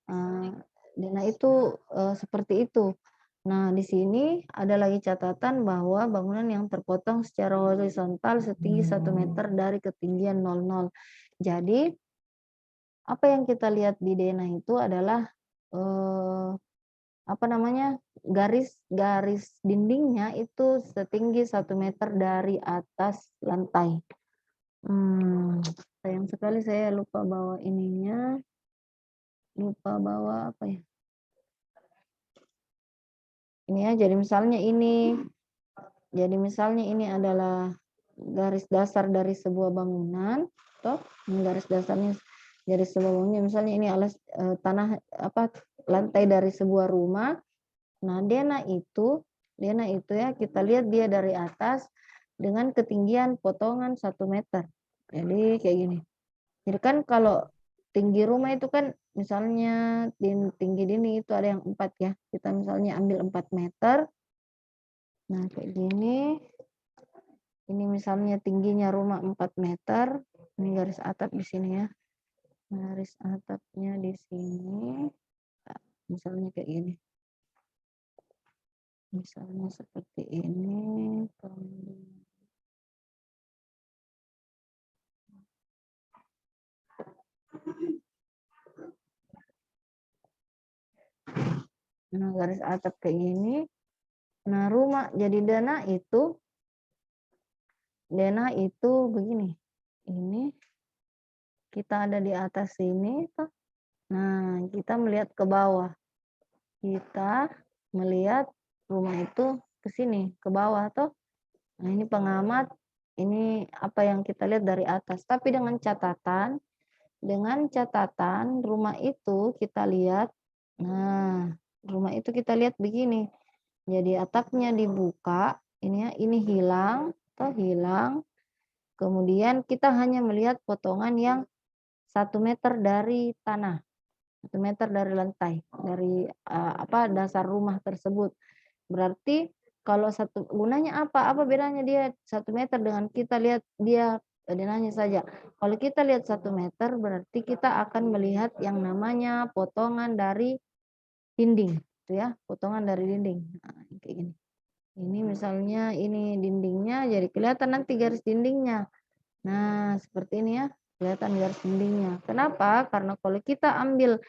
Eee, Dena itu, seperti itu. Nah, di sini ada lagi catatan bahwa bangunan yang terpotong secara horizontal setinggi 1 meter dari ketinggian 00. Jadi, apa yang kita lihat di Dena itu adalah, eee, apa namanya, garis dindingnya itu setinggi 1 meter dari atas lantai. Sayang sekali saya lupa bawa ininya, lupa bawa apa ya, ini ya, jadi misalnya ini adalah garis dasar dari sebuah bangunan, toh, ini garis dasarnya dari sebuah bangunan, misalnya ini tanah apa, lantai dari sebuah rumah. Nah, Dena itu ya, kita lihat dia dari atas dengan ketinggian potongan 1 meter. Jadi kayak gini. Jadi kan kalau tinggi rumah itu kan misalnya tinggi dinding itu ada yang 4 ya, kita misalnya ambil 4 meter. Nah, kayak gini, ini misalnya tingginya rumah 4 meter, ini garis atap di sini ya, garis atapnya di sini, misalnya kayak gini, misalnya seperti ini. Nah, garis atap kayak gini. Nah, jadi Dena itu begini, ini kita ada di atas sini toh. Nah, kita melihat ke bawah. Kita melihat rumah itu ke sini, ke bawah toh. Nah, ini pengamat, ini apa yang kita lihat dari atas. Tapi dengan catatan rumah itu kita lihat, nah, rumah itu kita lihat begini. Jadi atapnya dibuka, ini ya, ini hilang, toh hilang. Kemudian kita hanya melihat potongan yang 1 meter dari tanah, 1 meter dari lantai, dari dasar rumah tersebut. Berarti kalau gunanya apa? Apa bedanya dia 1 meter dengan kita lihat dia, nanya saja. Kalau kita lihat 1 meter berarti kita akan melihat yang namanya potongan dari dinding, gitu ya, potongan dari dinding. Nah, kayak gini. Ini misalnya ini dindingnya, jadi kelihatan nanti garis dindingnya. Nah, seperti ini ya, kelihatan garis dindingnya. Kenapa? Karena kalau kita ambil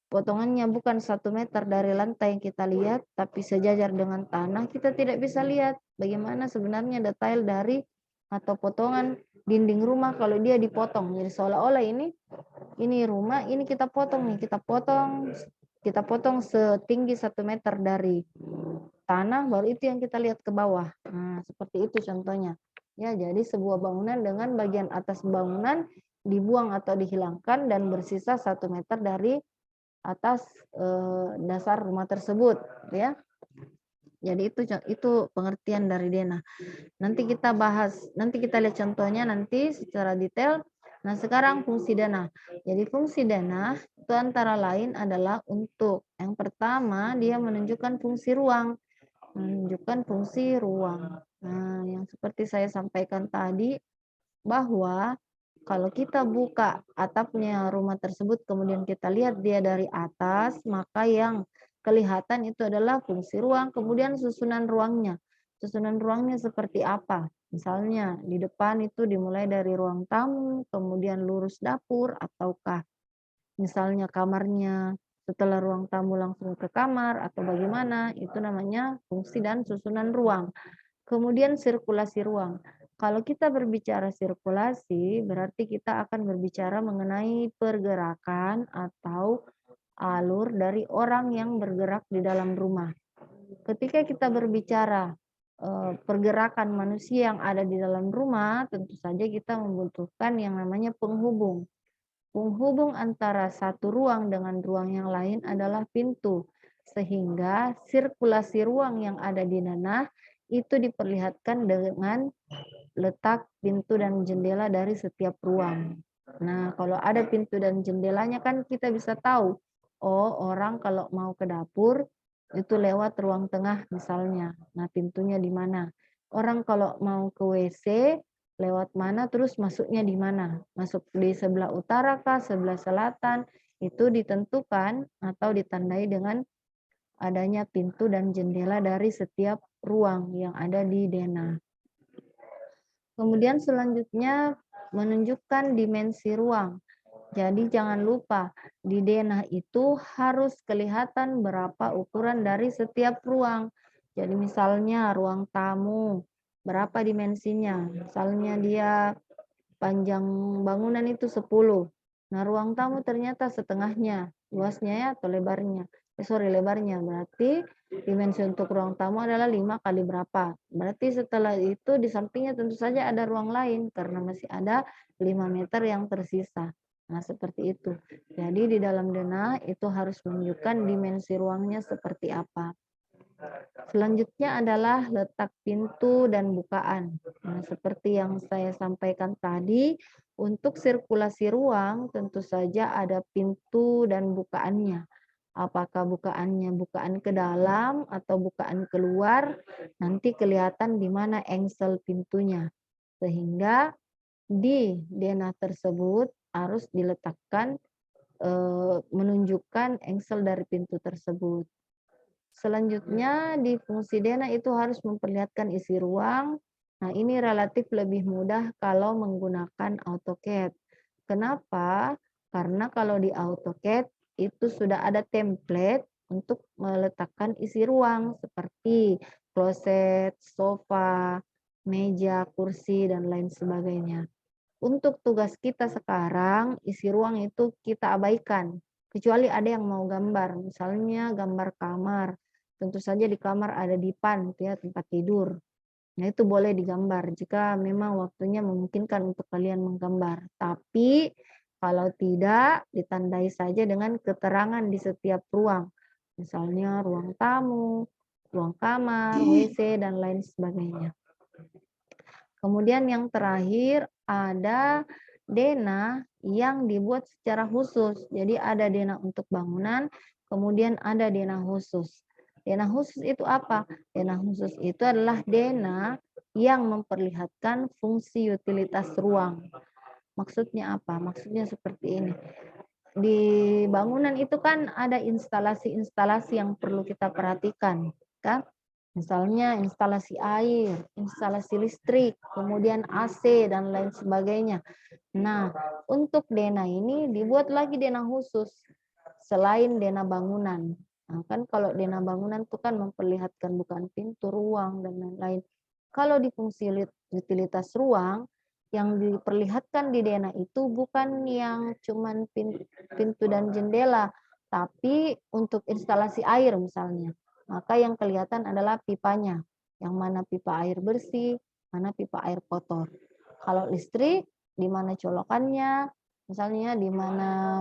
potongannya bukan 1 meter dari lantai yang kita lihat, tapi sejajar dengan tanah, kita tidak bisa lihat bagaimana sebenarnya detail dari atau potongan dinding rumah kalau dia dipotong. Jadi seolah-olah ini rumah, ini kita potong setinggi 1 meter dari tanah, baru itu yang kita lihat ke bawah. Nah, seperti itu contohnya. Ya, jadi sebuah bangunan dengan bagian atas bangunan dibuang atau dihilangkan dan bersisa 1 meter dari atas dasar rumah tersebut, ya. Jadi itu pengertian dari Dena. Nanti kita lihat contohnya nanti secara detail. Nah, sekarang fungsi Dena. Jadi fungsi Dena itu antara lain adalah untuk yang pertama dia menunjukkan fungsi ruang. Nah, yang seperti saya sampaikan tadi, bahwa kalau kita buka atapnya rumah tersebut, kemudian kita lihat dia dari atas, maka yang kelihatan itu adalah fungsi ruang, kemudian susunan ruangnya. Susunan ruangnya seperti apa? Misalnya di depan itu dimulai dari ruang tamu, kemudian lurus dapur, ataukah misalnya kamarnya setelah ruang tamu langsung ke kamar, atau bagaimana, itu namanya fungsi dan susunan ruang. Kemudian sirkulasi ruang. Kalau kita berbicara sirkulasi, berarti kita akan berbicara mengenai pergerakan atau alur dari orang yang bergerak di dalam rumah. Ketika kita berbicara pergerakan manusia yang ada di dalam rumah, tentu saja kita membutuhkan yang namanya penghubung. Penghubung antara satu ruang dengan ruang yang lain adalah pintu, sehingga sirkulasi ruang yang ada di tanah itu diperlihatkan dengan letak pintu dan jendela dari setiap ruang. Nah, kalau ada pintu dan jendelanya kan kita bisa tahu, oh, orang kalau mau ke dapur itu lewat ruang tengah misalnya. Nah, pintunya di mana? Orang kalau mau ke WC lewat mana, terus masuknya di mana? Masuk di sebelah utara kah, sebelah selatan? itu ditentukan atau ditandai dengan adanya pintu dan jendela dari setiap ruang yang ada di denah. Kemudian selanjutnya menunjukkan dimensi ruang. Jadi jangan lupa di denah itu harus kelihatan berapa ukuran dari setiap ruang. Jadi misalnya ruang tamu, berapa dimensinya? Misalnya dia panjang bangunan itu 10. Nah, ruang tamu ternyata setengahnya, luasnya ya atau lebarnya. Lebarnya. Berarti dimensi untuk ruang tamu adalah 5 kali berapa. Berarti setelah itu di sampingnya tentu saja ada ruang lain karena masih ada 5 meter yang tersisa. Nah, seperti itu. Jadi di dalam denah itu harus menunjukkan dimensi ruangnya seperti apa. Selanjutnya adalah letak pintu dan bukaan. Nah, seperti yang saya sampaikan tadi, untuk sirkulasi ruang tentu saja ada pintu dan bukaannya. Apakah bukaannya bukaan ke dalam atau bukaan keluar, nanti kelihatan di mana engsel pintunya. Sehingga di denah tersebut harus diletakkan menunjukkan engsel dari pintu tersebut. Selanjutnya di fungsi denah itu harus memperlihatkan isi ruang. Nah, ini relatif lebih mudah kalau menggunakan AutoCAD. Kenapa? Karena kalau di AutoCAD itu sudah ada template untuk meletakkan isi ruang seperti kloset, sofa, meja, kursi, dan lain sebagainya. Untuk tugas kita sekarang, isi ruang itu kita abaikan. Kecuali ada yang mau gambar, misalnya gambar kamar. Tentu saja di kamar ada dipan, gitu ya, tempat tidur. Nah, itu boleh digambar jika memang waktunya memungkinkan untuk kalian menggambar. Tapi kalau tidak, ditandai saja dengan keterangan di setiap ruang. Misalnya ruang tamu, ruang kamar, WC, dan lain sebagainya. Kemudian yang terakhir ada denah yang dibuat secara khusus. Jadi ada denah untuk bangunan, kemudian ada denah khusus. Denah khusus itu apa? Denah khusus itu adalah denah yang memperlihatkan fungsi utilitas ruang. Maksudnya apa? Maksudnya seperti ini. Di bangunan itu kan ada instalasi-instalasi yang perlu kita perhatikan, kan? Misalnya instalasi air, instalasi listrik, kemudian AC dan lain sebagainya. Nah, untuk denah ini dibuat lagi denah khusus selain denah bangunan. Nah, kan kalau denah bangunan itu kan memperlihatkan bukan pintu, ruang dan lain-lain. Kalau di fungsi utilitas ruang yang diperlihatkan di denah itu bukan yang cuman pintu dan jendela, tapi untuk instalasi air misalnya. Maka yang kelihatan adalah pipanya, yang mana pipa air bersih, mana pipa air kotor. Kalau listrik, di mana colokannya, misalnya di mana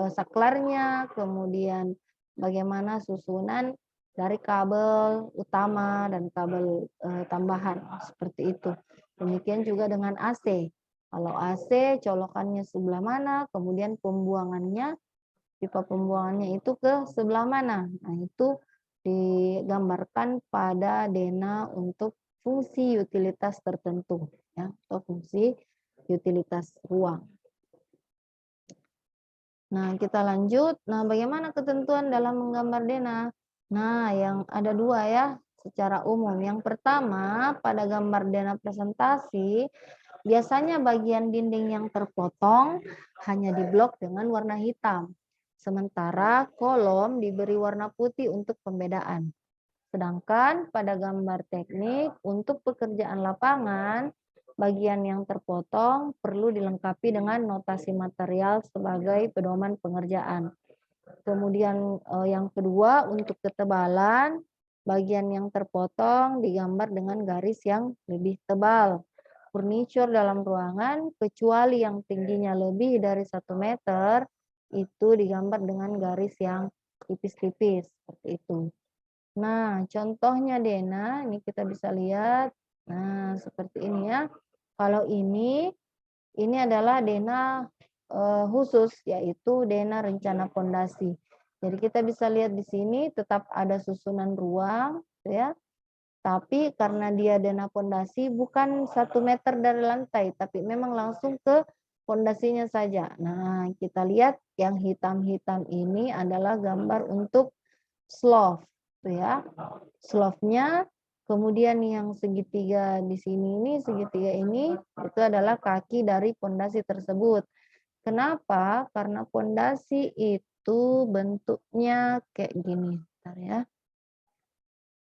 saklarnya, kemudian bagaimana susunan dari kabel utama dan kabel tambahan, seperti itu. Demikian juga dengan AC. Kalau AC colokannya sebelah mana, kemudian pembuangannya, pipa pembuangannya itu ke sebelah mana. Nah, itu digambarkan pada denah untuk fungsi utilitas tertentu, ya, atau fungsi utilitas ruang. Nah, kita lanjut. Nah, bagaimana ketentuan dalam menggambar denah? Nah, yang ada dua ya, secara umum. Yang pertama, pada gambar denah presentasi, biasanya bagian dinding yang terpotong hanya diblok dengan warna hitam. Sementara kolom diberi warna putih untuk pembedaan. Sedangkan pada gambar teknik, untuk pekerjaan lapangan, bagian yang terpotong perlu dilengkapi dengan notasi material sebagai pedoman pengerjaan. Kemudian yang kedua, untuk ketebalan, bagian yang terpotong digambar dengan garis yang lebih tebal. Furniture dalam ruangan, kecuali yang tingginya lebih dari 1 meter, itu digambar dengan garis yang tipis-tipis, seperti itu. Nah, contohnya denah, ini kita bisa lihat. Nah, seperti ini ya. Kalau ini adalah denah khusus, yaitu denah rencana pondasi. Jadi kita bisa lihat di sini tetap ada susunan ruang, ya. Tapi karena dia denah pondasi bukan 1 meter dari lantai, tapi memang langsung ke pondasinya saja. Nah, kita lihat yang hitam-hitam ini adalah gambar untuk slope, tuh ya. Slope-nya, kemudian yang segitiga di sini ini, segitiga ini, itu adalah kaki dari pondasi tersebut. Kenapa? Karena pondasi itu bentuknya kayak gini. Bentar ya.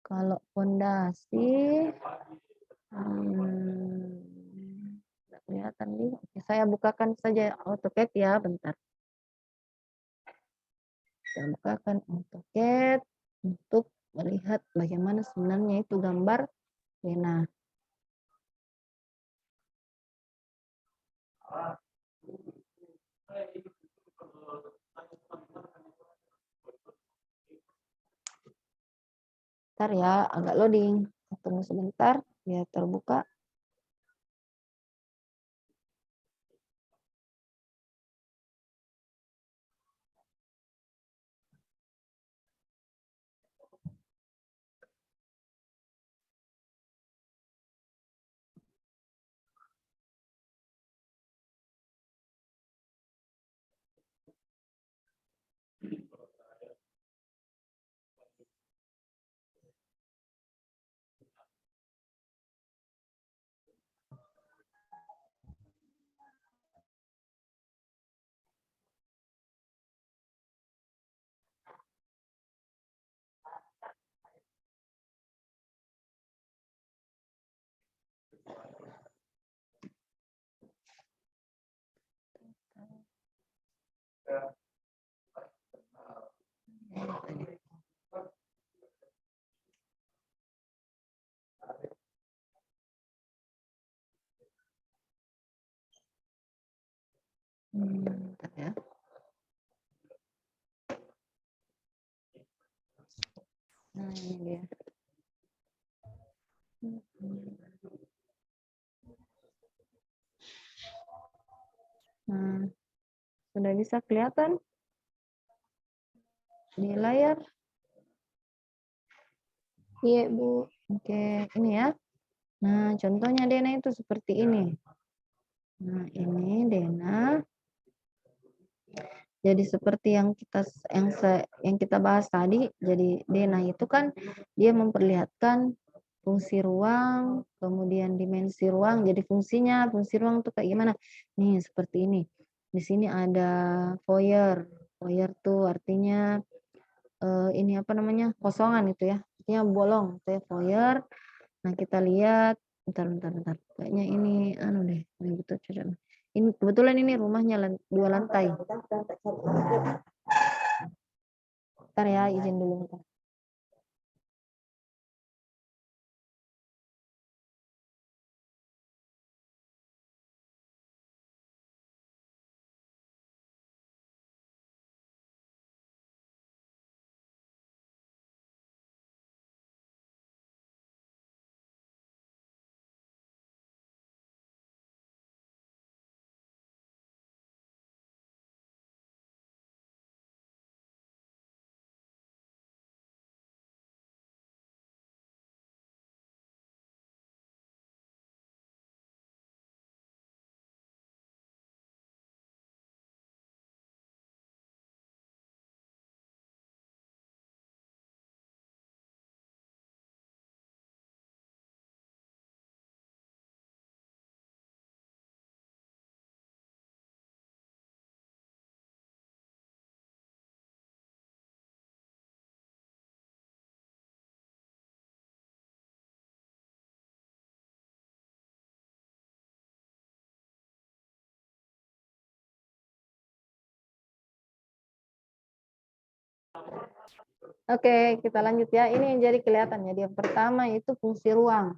Kalau pondasi, nggak kelihatan nih. Oke, saya bukakan saja AutoCAD ya, bentar. Saya bukakan AutoCAD untuk melihat bagaimana sebenarnya itu gambar Vena. Bentar ya, agak loading. Tunggu sebentar, biar terbuka. Bentar ya. Nah, ini dia. Nah, sudah bisa kelihatan di layar? Iya, Bu. Oke, ini ya. Nah, contohnya Dena itu seperti ini. Nah, ini Dena. Jadi seperti yang kita bahas tadi, jadi Dena itu kan dia memperlihatkan fungsi ruang, kemudian dimensi ruang. Jadi fungsi ruang itu kayak gimana? Nih, seperti ini. Di sini ada foyer. Foyer tuh artinya ini apa namanya? Kosongan itu ya. Artinya bolong, itu ya foyer. Nah, kita lihat bentar. Kayaknya ini anu deh, ini gitu coba. Ini kebetulan ini rumahnya 2 lantai. Bentar ya, izin dulu bentar. Oke, kita lanjut ya. Ini yang jadi kelihatan ya. Yang pertama itu fungsi ruang.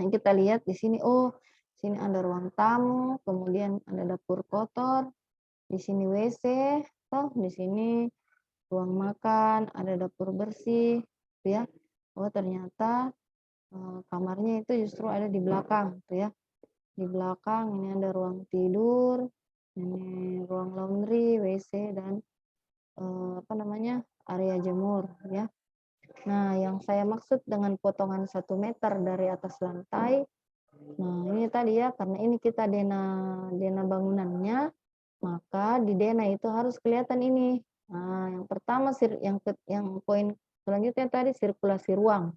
Yang kita lihat di sini, oh, sini ada ruang tamu, kemudian ada dapur kotor, di sini WC, toh di sini ruang makan, ada dapur bersih, gitu ya. Oh, ternyata kamarnya itu justru ada di belakang, gitu ya. Di belakang ini ada ruang tidur, ini ruang laundry, WC dan apa namanya? Area jemur, ya. Nah, yang saya maksud dengan potongan 1 meter dari atas lantai, Nah, ini tadi ya, karena ini kita dena dena bangunannya, maka di dena itu harus kelihatan ini. Nah, yang pertama yang poin selanjutnya tadi sirkulasi ruang.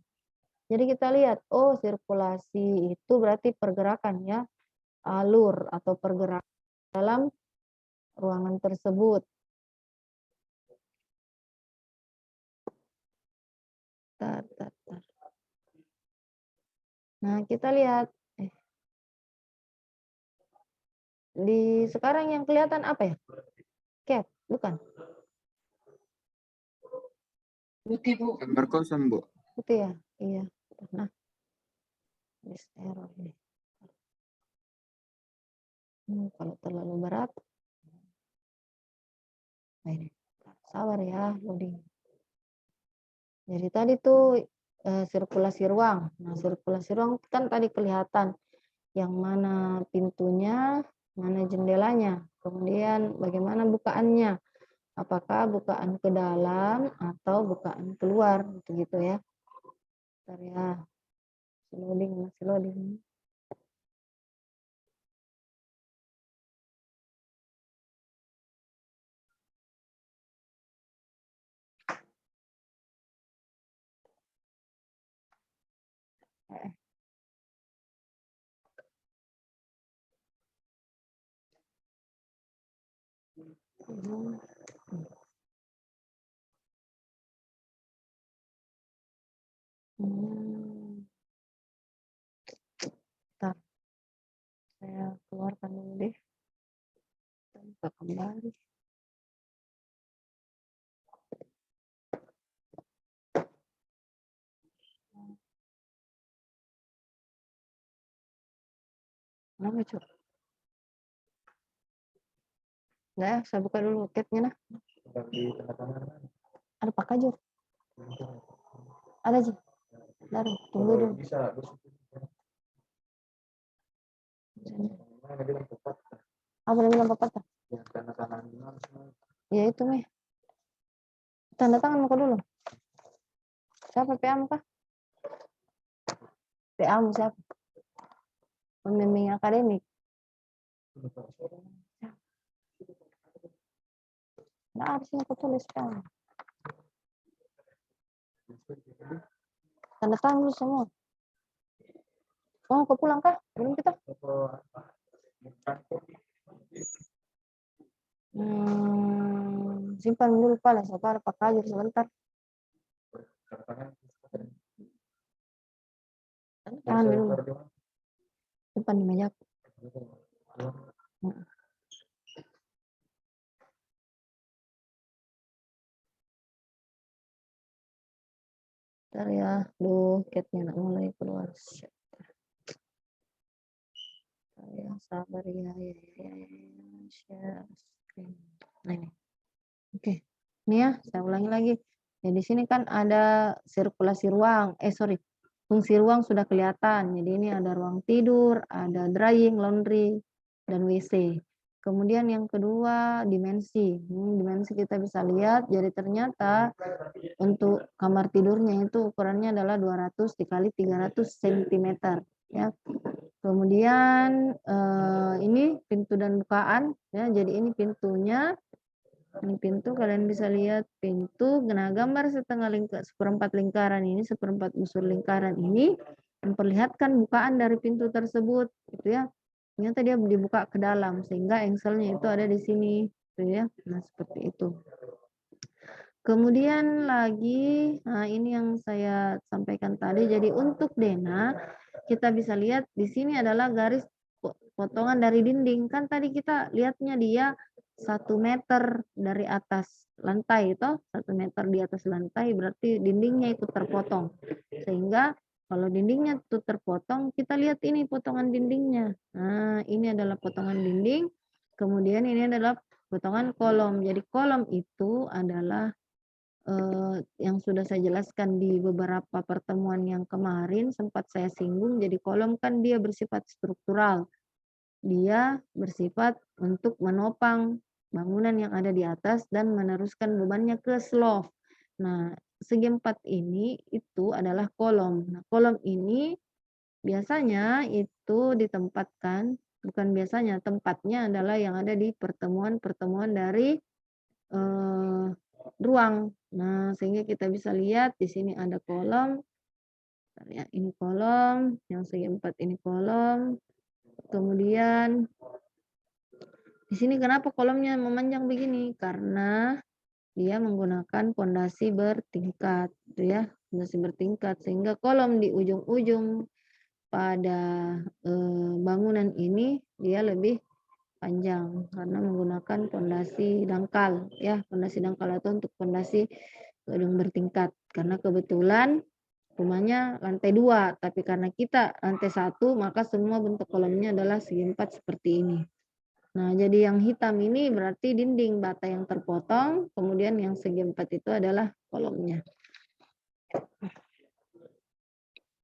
Jadi kita lihat, oh sirkulasi itu berarti pergerakan ya, alur atau pergerakan dalam ruangan tersebut. Tar, tar, tar. Nah, kita lihat di sekarang yang kelihatan apa ya? Cat, bukan? Putih, Bu. Gambar kosong, Bu. Putih ya? Iya. Nah, this error ini. Kalau terlalu berat. Nah, ini. Sabar ya, loading. Jadi tadi tuh sirkulasi ruang. Nah, sirkulasi ruang kan tadi kelihatan yang mana pintunya, mana jendelanya, kemudian bagaimana bukaannya. Apakah bukaan ke dalam atau bukaan keluar, gitu ya. Bentar ya, masih loading. Bentar, saya keluarkan dulu deh. Kita kembali. Kenapa, Cuk? Nggak ya, saya buka dulu capnya nah. Ada Pak Kajur. Ada, Ji. Dari, tunggu dulu. Apa dia bilang pepatah? Ya itu, Meh. Tanda tangan muka dulu. Siapa PA kah? PA siapa? Pembimbing akademik. Nah, harusnya aku tulis PA. Tanda tangan dulu semua. Oh, kau pulang kah? Belum kita? Simpan dulu pala, siapa ada Pak Kajur sebentar. Tahan dulu. Simpan di meja. Bentar ya, catnya nak mulai keluar. Ya, sabar ya. Share screen. Nah ini. Oke. Ini ya, saya ulangi lagi. Ya, di sini kan ada sirkulasi ruang. Fungsi ruang sudah kelihatan. Jadi ini ada ruang tidur, ada drying, laundry, dan WC. Kemudian yang kedua, dimensi. Dimensi kita bisa lihat. Jadi ternyata untuk kamar tidurnya itu ukurannya adalah 200 dikali 300 cm. Ya. Kemudian ini pintu dan bukaan. Ya, jadi ini pintunya. Ini pintu, kalian bisa lihat pintu. Nah, gambar seperempat lingkaran ini, seperempat busur lingkaran ini memperlihatkan bukaan dari pintu tersebut, gitu ya. Ternyata dia dibuka ke dalam sehingga engselnya itu ada di sini, gitu ya. Nah, seperti itu. Kemudian lagi, nah ini yang saya sampaikan tadi. Jadi untuk denah kita bisa lihat di sini adalah garis potongan dari dinding. Kan tadi kita lihatnya dia 1 meter dari atas lantai itu, 1 meter di atas lantai berarti dindingnya ikut terpotong. Sehingga kalau dindingnya itu terpotong, kita lihat ini potongan dindingnya. Nah, ini adalah potongan dinding. Kemudian ini adalah potongan kolom. Jadi kolom itu adalah yang sudah saya jelaskan di beberapa pertemuan yang kemarin sempat saya singgung. Jadi kolom kan dia bersifat struktural. Dia bersifat untuk menopang bangunan yang ada di atas dan meneruskan bebannya ke slope. Nah, segi 4 ini itu adalah kolom. Nah, kolom ini biasanya itu ditempatkan, bukan biasanya, tempatnya adalah yang ada di pertemuan-pertemuan dari ruang. Nah, sehingga kita bisa lihat di sini ada kolom, ya, ini kolom, yang segi 4 ini kolom. Kemudian di sini kenapa kolomnya memanjang begini? Karena dia menggunakan pondasi bertingkat, gitu ya, pondasi bertingkat sehingga kolom di ujung-ujung pada bangunan ini dia lebih panjang karena menggunakan pondasi dangkal, ya, pondasi dangkal atau untuk pondasi gedung bertingkat. Karena kebetulan rumahnya lantai 2, tapi karena kita lantai 1, maka semua bentuk kolomnya adalah segi 4 seperti ini. Nah, jadi yang hitam ini berarti dinding bata yang terpotong, kemudian yang segi 4 itu adalah kolomnya.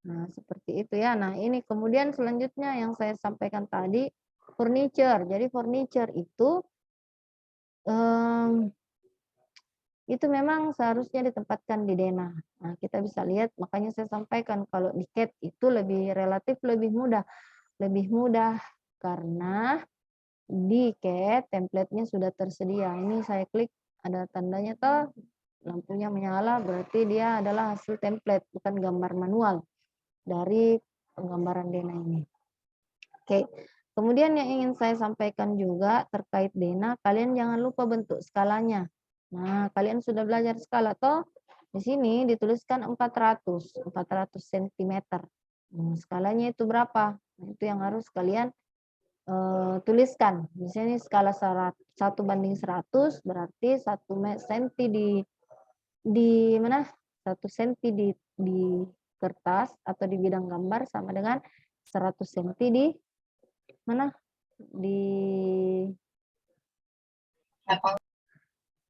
Nah, seperti itu ya. Nah, ini kemudian selanjutnya yang saya sampaikan tadi, furniture. Jadi furniture itu memang seharusnya ditempatkan di denah. Nah, kita bisa lihat, makanya saya sampaikan kalau di CAD itu relatif lebih mudah. Lebih mudah karena di CAD template-nya sudah tersedia. Ini saya klik, ada tandanya toh, lampunya menyala, berarti dia adalah hasil template, bukan gambar manual dari penggambaran denah ini. Oke, kemudian yang ingin saya sampaikan juga terkait denah, kalian jangan lupa bentuk skalanya. Nah, kalian sudah belajar skala toh? Di sini dituliskan 400 cm. Skalanya itu berapa? Nah, itu yang harus kalian tuliskan. Di sini skala 1:100 berarti 1 cm di mana? 1 cm di kertas atau di bidang gambar sama dengan 100 cm di mana? Di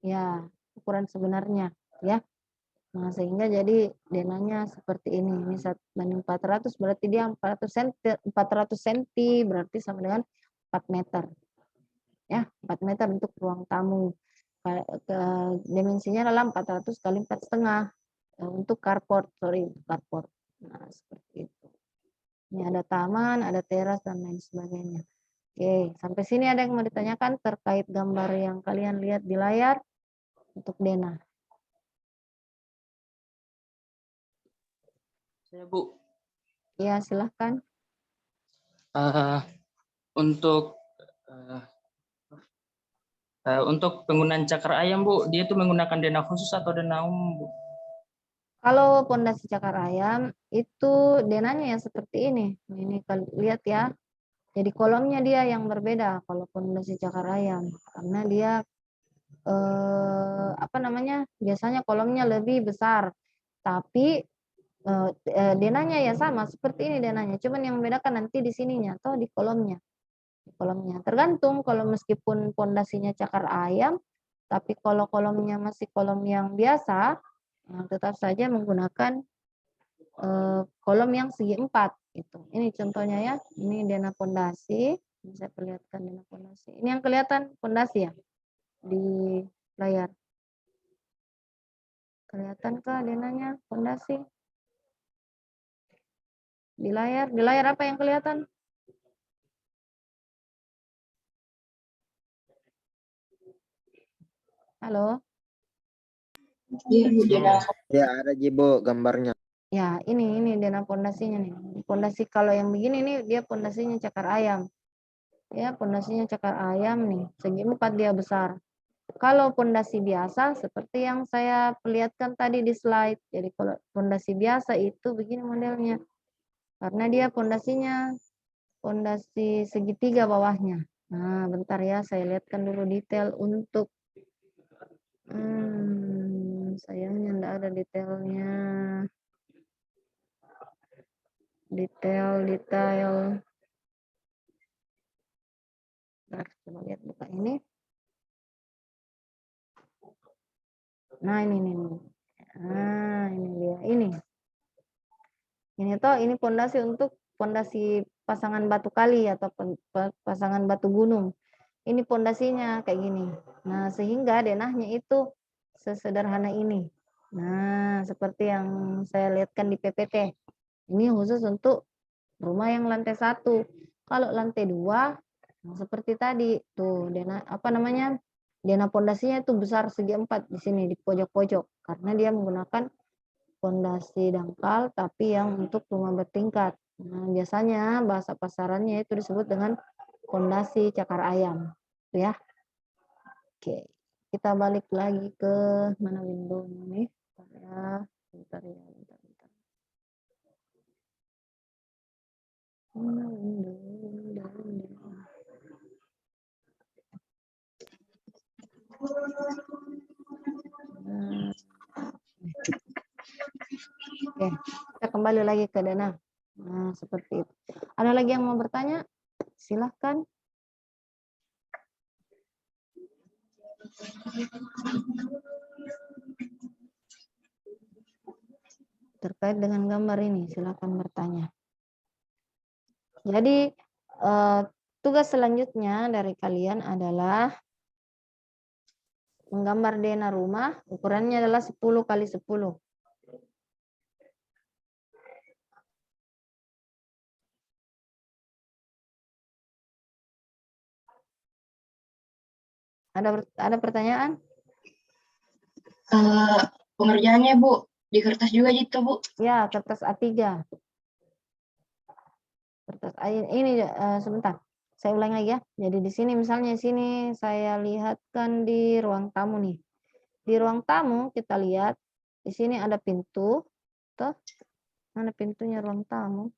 ya, ukuran sebenarnya ya. Nah, sehingga jadi denahnya seperti ini. Ini 1:400 berarti dia 400 cm berarti sama dengan 4 meter. Ya, 4 meter untuk ruang tamu. Dimensinya adalah 400 kali 4,5 untuk carport, carport. Nah, seperti itu. Ini ada taman, ada teras dan lain sebagainya. Oke, sampai sini ada yang mau ditanyakan terkait gambar yang kalian lihat di layar untuk denah? Saya Bu, Ya, silahkan. untuk penggunaan cakar ayam Bu, dia itu menggunakan denah khusus atau denah umum Bu? Kalau pondasi cakar ayam itu denahnya ya seperti ini. Ini lihat ya. Jadi kolomnya dia yang berbeda kalau pondasi cakar ayam karena dia apa namanya? Biasanya kolomnya lebih besar. Tapi denahnya ya sama seperti ini denahnya. Cuman yang membedakan nanti di sininya atau di kolomnya. Kolomnya tergantung kalau meskipun pondasinya cakar ayam, tapi kalau kolomnya masih kolom yang biasa, tetap saja menggunakan kolom yang segi 4 gitu. Ini contohnya ya, ini denah pondasi, bisa perlihatkan denah pondasi. Ini yang kelihatan pondasi ya di layar. Kelihatankah denahnya pondasi? Di layar apa yang kelihatan? Halo? Ya, ada Jibo gambarnya. Ya, ini denah pondasinya nih. Pondasi kalau yang begini nih dia pondasinya cakar ayam. Ya, pondasinya cakar ayam nih. Segi 4 dia besar. Kalau pondasi biasa seperti yang saya perlihatkan tadi di slide. Jadi kalau pondasi biasa itu begini modelnya. Karena dia pondasinya pondasi segitiga bawahnya. Nah, bentar ya saya lihatkan dulu detail untuk sayangnya enggak ada detailnya. Detail. Nah, coba lihat buka ini. Nah, ini. Nah, ini dia. Ini toh ini pondasi untuk pondasi pasangan batu kali atau pasangan batu gunung. Ini pondasinya kayak gini. Nah, sehingga denahnya itu sesederhana ini. Nah, seperti yang saya lihatkan di PPT. Ini khusus untuk rumah yang lantai 1. Kalau lantai 2, nah seperti tadi tuh dena pondasinya itu besar segi 4 di sini di pojok-pojok karena dia menggunakan pondasi dangkal tapi yang untuk rumah bertingkat. Nah, biasanya bahasa pasarannya itu disebut dengan pondasi cakar ayam, gitu ya. Oke, kita balik lagi ke mana windownya nih? Bentar ya, bentar. Mana window. Nah, oke, kita kembali lagi ke dana. Nah, seperti itu. Ada lagi yang mau bertanya? Silahkan. Terkait dengan gambar ini, silakan bertanya. Jadi, tugas selanjutnya dari kalian adalah menggambar dena rumah, ukurannya adalah 10 kali 10. Ada pertanyaan? Pengerjaannya Bu, di kertas juga gitu Bu. Ya, kertas A3. Ini sebentar. Saya ulang lagi ya. Jadi di sini misalnya sini saya lihatkan di ruang tamu nih. Di ruang tamu kita lihat di sini ada pintu. Tuh. Mana pintunya ruang tamu?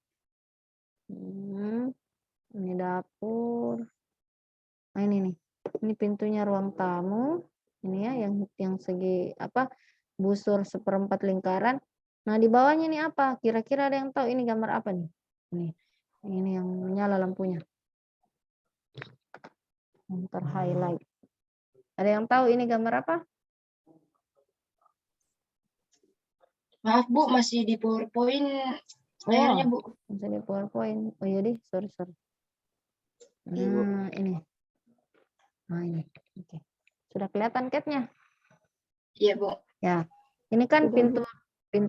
Ini dapur. Nah, ini nih. Ini pintunya ruang tamu. Ini ya yang segi busur 1/4 lingkaran. Nah, di bawahnya ini apa? Kira-kira ada yang tahu ini gambar apa nih? Ini yang menyala lampunya. Yang terhighlight. Ada yang tahu ini gambar apa? Maaf Bu, masih di PowerPoint layarnya Bu. Masih di PowerPoint. Oh iya deh, sorry. Nah, ini. Nah, ini. Oke. Sudah kelihatan catnya? Iya Bu. Ya. Ini kan pintu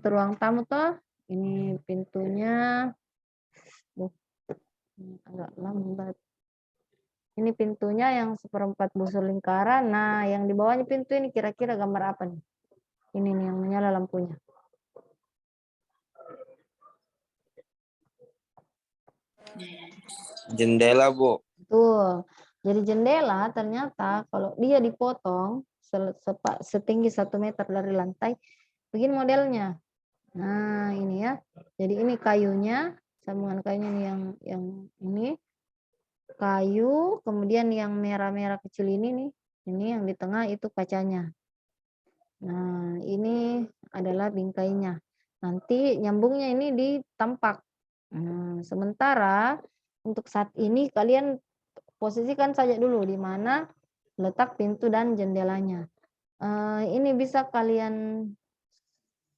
ruang tamu toh. Ini pintunya. Agak lambat. Ini pintunya yang 1/4 busur lingkaran. Nah, yang di bawahnya pintu ini kira-kira gambar apa nih? Ini nih yang menyala lampunya. Jendela, Bu. Betul. Jadi jendela ternyata kalau dia dipotong setinggi 1 meter dari lantai, begini modelnya. Nah, ini ya. Jadi ini kayunya, sambungan kayunya nih yang ini kayu, kemudian yang merah-merah kecil ini nih, ini yang di tengah itu kacanya. Nah, ini adalah bingkainya. Nanti nyambungnya ini di tampak. Nah, sementara untuk saat ini kalian posisikan saja dulu di mana letak pintu dan jendelanya. Ini bisa kalian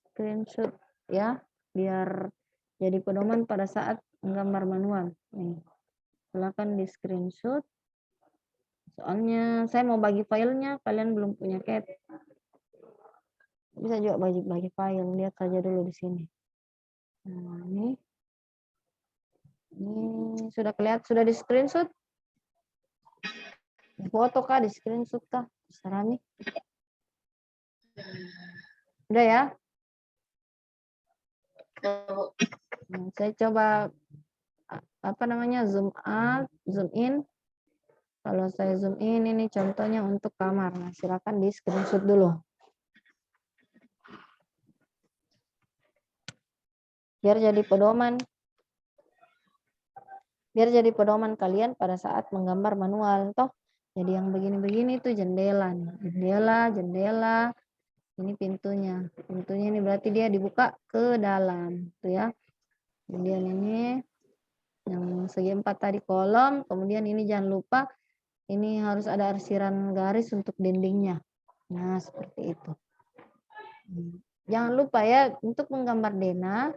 screenshot ya, biar jadi pedoman pada saat menggambar manual. Nih, silakan di screenshot. Soalnya saya mau bagi filenya, kalian belum punya cat. Bisa juga bagi file, lihat saja dulu di sini. Nah, ini sudah kelihatan, sudah di screenshot. Foto kah, di screenshot kah? Terserah nih. Udah ya? Nah, saya coba zoom out, zoom in. Kalau saya zoom in, ini contohnya untuk kamar. Nah, silakan di screenshot dulu. Biar jadi pedoman. Biar jadi pedoman kalian pada saat menggambar manual. Toh, jadi yang begini-begini itu jendela. Jendela. Ini pintunya. Pintunya ini berarti dia dibuka ke dalam. Tuh ya. Kemudian ini yang segi 4 tadi kolom. Kemudian ini jangan lupa. Ini harus ada arsiran garis untuk dindingnya. Nah, seperti itu. Jangan lupa ya, untuk menggambar dena,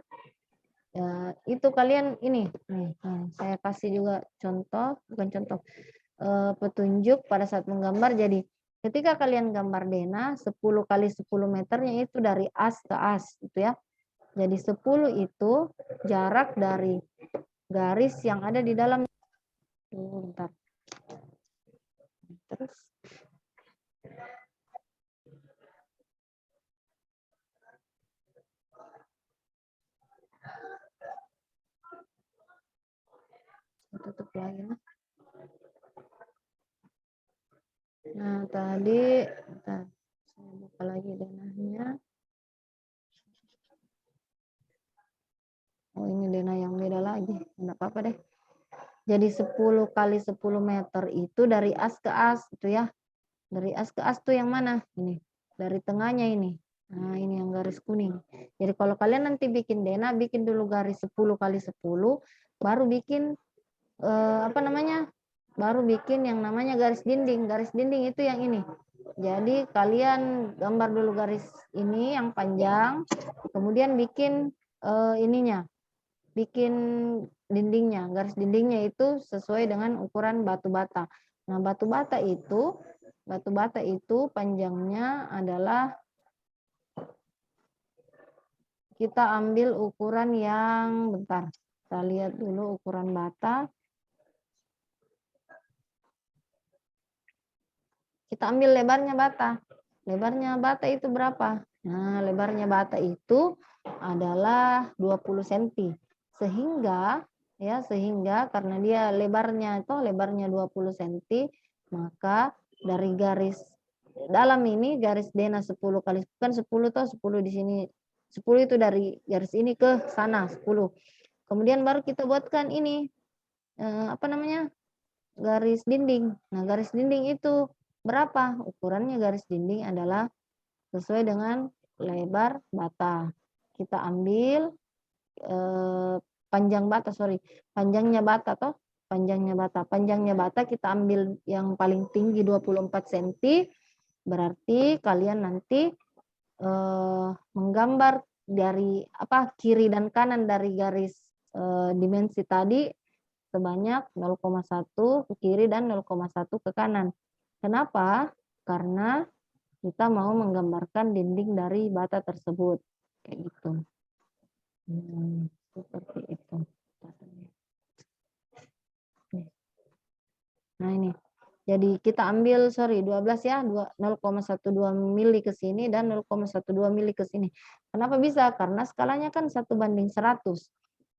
ya, itu kalian ini. Nih, saya kasih juga contoh, bukan contoh, petunjuk pada saat menggambar. Jadi, ketika kalian gambar dena, 10 kali 10 meternya itu dari as ke as, gitu ya. Jadi 10 itu jarak dari garis yang ada di dalam. Bentar. Terus tutup lagi. Nah, tadi bentar, saya buka lagi denahnya. Oh, ini denah yang beda lagi. Enggak apa-apa deh. Jadi 10 kali 10 meter itu dari as ke as itu ya. Dari as ke as tuh yang mana? Ini. Dari tengahnya ini. Nah, ini yang garis kuning. Jadi kalau kalian nanti bikin denah, bikin dulu garis 10 kali 10, baru bikin apa namanya? Baru bikin yang namanya garis dinding. Garis dinding itu yang ini. Jadi kalian gambar dulu garis ini yang panjang, kemudian bikin ininya. Bikin dindingnya. Garis dindingnya itu sesuai dengan ukuran batu bata. Nah, batu bata itu panjangnya adalah kita ambil ukuran yang bentar. Kita lihat dulu ukuran bata. Kita ambil lebarnya bata. Lebarnya bata itu berapa? Nah, lebarnya bata itu adalah 20 cm. Sehingga karena dia lebarnya 20 cm, maka dari garis dalam ini garis denah 10 kali kan 10 toh 10 di sini. 10 itu dari garis ini ke sana 10. Kemudian baru kita buatkan ini apa namanya? Garis dinding. Nah, garis dinding itu berapa? Ukurannya garis dinding adalah sesuai dengan lebar bata. Kita ambil panjangnya bata toh, panjangnya bata kita ambil yang paling tinggi 24 cm, berarti kalian nanti menggambar dari kiri dan kanan dari garis dimensi tadi sebanyak 0,1 ke kiri dan 0,1 ke kanan. Kenapa? Karena kita mau menggambarkan dinding dari bata tersebut. Kayak gitu. Seperti itu. Nah, ini. Jadi kita ambil 12 ya, 0,12 mili ke sini dan 0,12 mili ke sini. Kenapa bisa? Karena skalanya kan 1:100.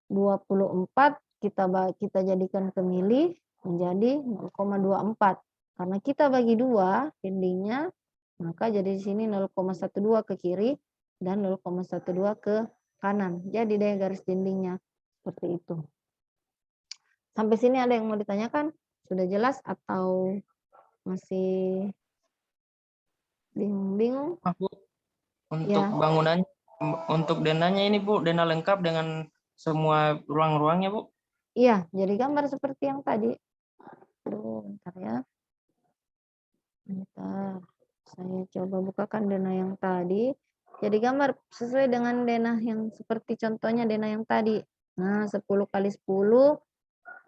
24 kita jadikan ke mili menjadi 0,24. Karena kita bagi 2 dindingnya, maka jadi di sini 0,12 ke kiri dan 0,12 ke kanan. Jadi deh garis dindingnya seperti itu. Sampai sini ada yang mau ditanyakan? Sudah jelas atau masih bingung-bingung? Bu, untuk Ya. bangunan, untuk denahnya ini Bu, denah lengkap dengan semua ruang-ruangnya Bu. Iya, jadi gambar seperti yang tadi. Aduh, bentar ya. Bentar. Saya coba bukakan denah yang tadi. Jadi gambar sesuai dengan denah yang seperti contohnya denah yang tadi. Nah, 10 kali 10.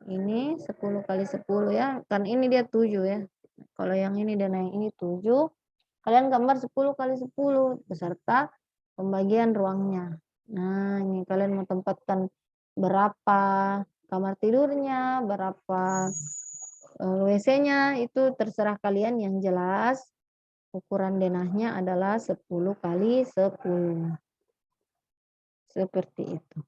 Ini 10 kali 10 ya. Kan ini dia 7 ya. Kalau yang ini denah yang ini 7. Kalian gambar 10 kali 10 beserta pembagian ruangnya. Nah, ini kalian mau tempatkan berapa kamar tidurnya, berapa WC-nya, itu terserah kalian. Yang jelas ukuran denahnya adalah 10 kali 10. Seperti itu.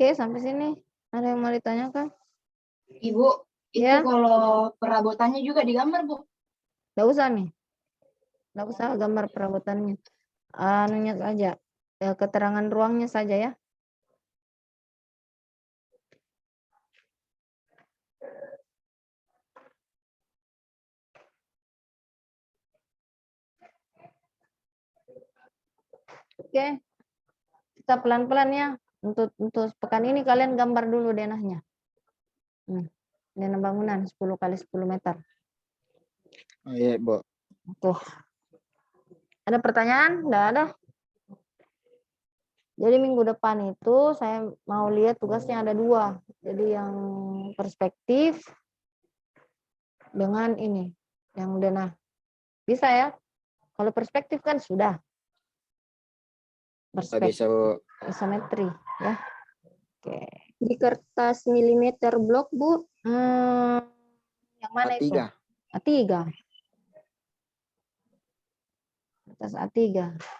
Oke, sampai sini. Ada yang mau ditanyakan? Ibu, itu Ya. kalau perabotannya juga digambar, Bu. Nggak usah nih. Nggak usah gambar perabotannya. Anunya saja. Keterangan ruangnya saja ya. Oke. Kita pelan-pelan ya. Untuk pekan ini kalian gambar dulu denahnya. Denah bangunan 10 kali 10 meter. Oh, iya, Bu. Oke. Ada pertanyaan? Nggak ada? Jadi minggu depan itu saya mau lihat tugasnya ada 2. Jadi yang perspektif dengan ini, yang denah. Bisa ya? Kalau perspektif kan sudah. Nggak Perspektif bisa, Bu. isometri ya. Oke. Di kertas milimeter blok, Bu. Yang mana A3. itu? A3. Atas A3.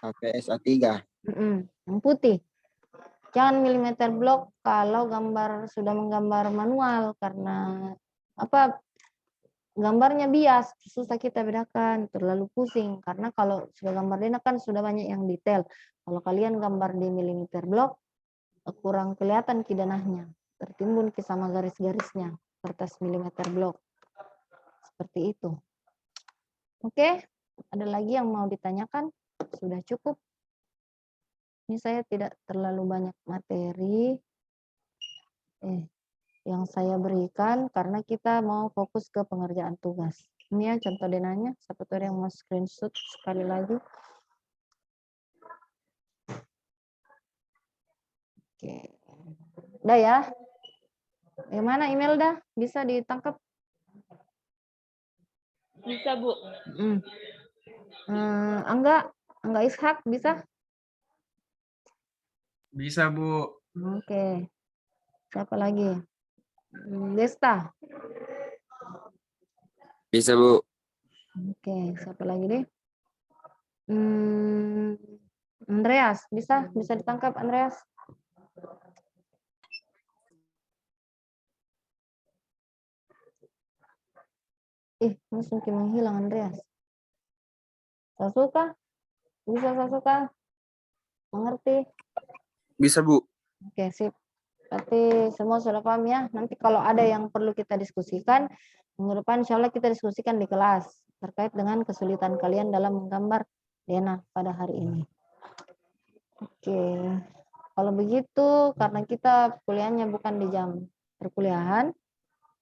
APS A3. Yang putih. Jangan milimeter blok kalau sudah menggambar manual karena gambarnya bias, susah kita bedakan, terlalu pusing karena kalau sudah gambar denah kan sudah banyak yang detail. Kalau kalian gambar di milimeter blok kurang kelihatan denahnya, tertimbun sama garis-garisnya kertas milimeter blok. Seperti itu. Oke, ada lagi yang mau ditanyakan? Sudah cukup. Ini saya tidak terlalu banyak materi yang saya berikan karena kita mau fokus ke pengerjaan tugas. Ini ya contoh denahnya, siapa tahu yang mau screenshot sekali lagi. Oke. Udah ya? Gimana Imelda? Bisa ditangkap? Bisa, Bu. Angga Ishak bisa? Bisa, Bu. Oke. Siapa lagi? Desta. Bisa, Bu. Oke, siapa lagi deh? Andreas, bisa ditangkap Andreas? Langsung menghilang Andreas. Sasuka? Bisa Sasuka? Mengerti? Bisa, Bu. Oke, sip. Berarti semua sudah paham ya. Nanti kalau ada yang perlu kita diskusikan, minggu depan insya Allah kita diskusikan di kelas terkait dengan kesulitan kalian dalam menggambar denah pada hari ini. Oke, kalau begitu karena kita kuliahnya bukan di jam perkuliahan,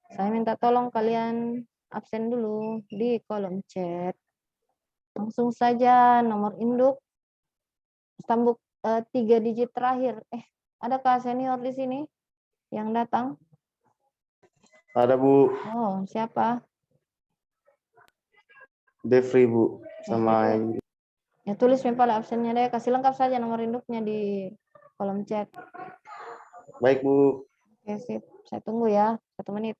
saya minta tolong kalian absen dulu di kolom chat. Langsung saja nomor induk, stambuk 3 digit terakhir. Adakah senior di sini yang datang? Ada, Bu. Oh, siapa? Devri, Bu. Sama Ya tulis pada absennya deh. Kasih lengkap saja nomor induknya di kolom chat. baik, Bu. Oke, sip. Saya tunggu ya. 1 menit.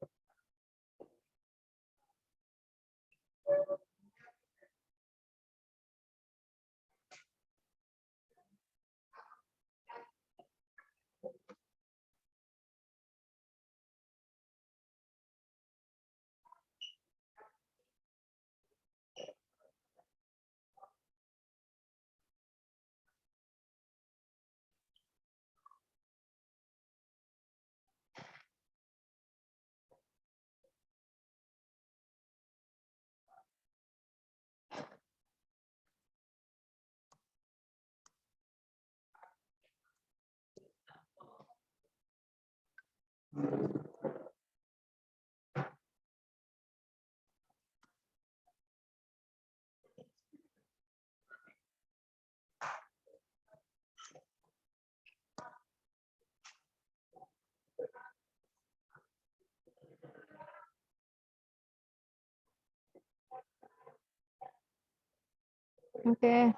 Oke.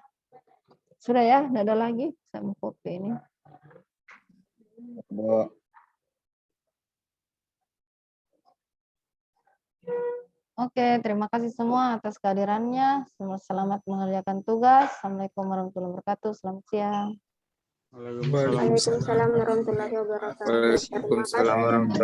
Sudah ya, tidak ada lagi. Saya mau copy ini. Bu. Oke, terima kasih semua atas kehadirannya. Semua selamat mengerjakan tugas. Assalamualaikum warahmatullahi wabarakatuh. Selamat siang. Waalaikumsalam warahmatullahi wabarakatuh. Terima kasih. Waalaikumsalam warahmatullahi